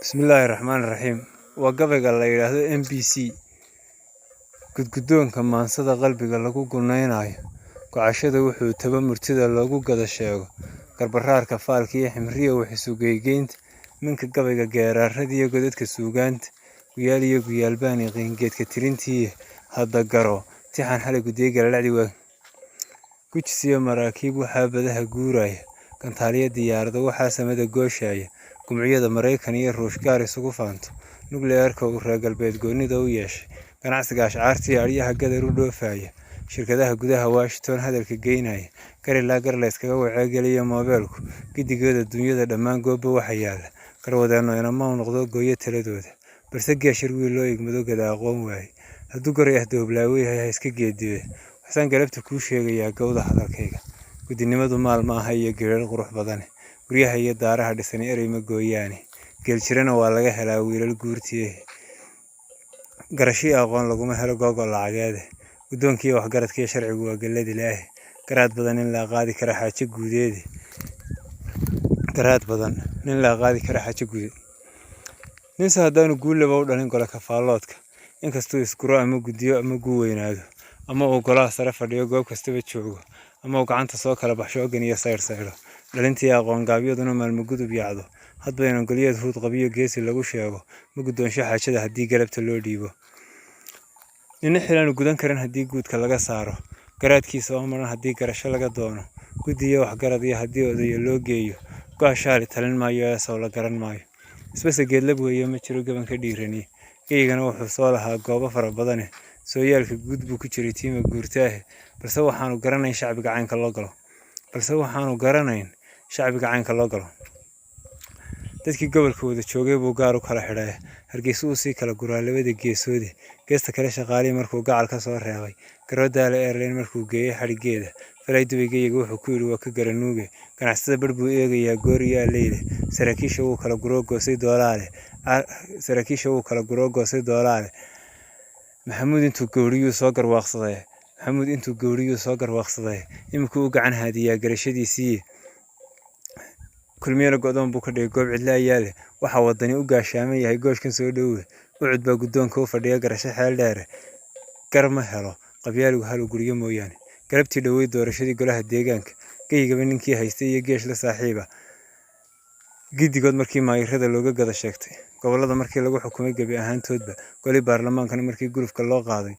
Bismillahirrahmanirrahiim. Waa gabayga la yiraahdo MPC gudgudoonka maansada qalbiga lagu gunaynayo gocashada wuxuu taba murtida loogu gada sheego garbaraarka faalka iyo ximriya wax isugeegeynta minka gabayga geerarradiyo godadka suugaanta guyaal iyo guyaalbaan qiingeedka tirintii hadda garo tixan xalay gudeega lacdi waa gujisiyo maraakiib waxaa badaha guuraya kantaaliya diyaarada waxaa samada gooshaya gumciyada Mareykan iyo Ruushka isugu faanto nuclearka uu reer galbeed goonida u yeeshay ganacsiga ashcaartii ariyaha gadar u dhoofaya shirkadaha gudaha Washington hadalka geynaya garilaa gar la iskaga waceegeliyo moobilku gidigooda dunyada dhammaan goobo waxa yaala garwadeeno inama noqdo gooyo taladooda balse geeshir wiil loo igmado gada aqoon waayay hadduu goray dooblaawe yahay iska geediyo waxaan galabta kuu sheegayaa gowda hadalkayga gudinimadu maal ma aha iyo geerar qurux badan guryaha iyo daaraha dhisan erey ma gooyaane geel jirana waa laga helaa wiilal guurtiye garashi aqoon laguma helo gogol lacageed gudoonkii waxgaradkii sharcigu waa galad ilaahay garaad badan in la qaadi kara xaaje guudeed nin saadaanu guulaba u dhalin gola kafaaloodka inkastoo iskuro ama gudiyo ama gu weynaado ama uu golaha sare fadhiyo goob kastaba joogo ama uu gacanta soo kala baxsho ogan iyo sayr dhalintii aqoon gaabyaduna maalmo gudub yaacdo hadba inaan goliyad huud qabiyo geesi lagu sheego ma gudoonsho xaajada haddii galabta loo dhiibo nina xilaan gudan karin haddii guudka laga saaro garaadkiisa oo maran haddii garasho laga doono gudiyo waxgarad iyo haddii odayo loo geeyo go'ashaali talin maayo ee soo la garan maayo isbase geedlab weeye ma jiro gabanka dhiirani geygana wuxuu soo lahaa goobo fara badane sooyaalka guud buu ku jiray tiima guurtaahe balse waxaanu garanayn shacbiga caynka loo galo dadkii gobolka wada joogay buu gaar u kala xidhay hargeysa uu sii kala guraa labada geesoode geesta kale shaqaalii markuu gacal ka soo reebay garodaale airline markuu geeyay xadhigeeda falay dubaygayaga wuxuu ku yidhi waa ka garanuuge ganacsada bar buu eegayaa gooriyaa leyle saraakiisha wuu kala guroo goosay doolaale maxamuud intuu gowriyuu soo garwaaqsaday imikuu u gacan haadiyaa garashadiisii kulmiyana go'doon buu ka dhigay goob cidla ayaa leh waxaa wadani u gaashaaman yahay gooshkan soo dhowe ucud baa guddoonka u fadhiya garasho xeel dheere gar ma helo qabyaaligu halu guryo mooyaane galabtii dhoweyd doorashadii golaha deegaanka geygaba ninkii haystay iyo geesh la saaxiiba gidigood markii maayirada looga gada sheegtay gobolada markii lagu xukumay gebi ahaantoodba goli baarlamaankana markii gulufka loo qaaday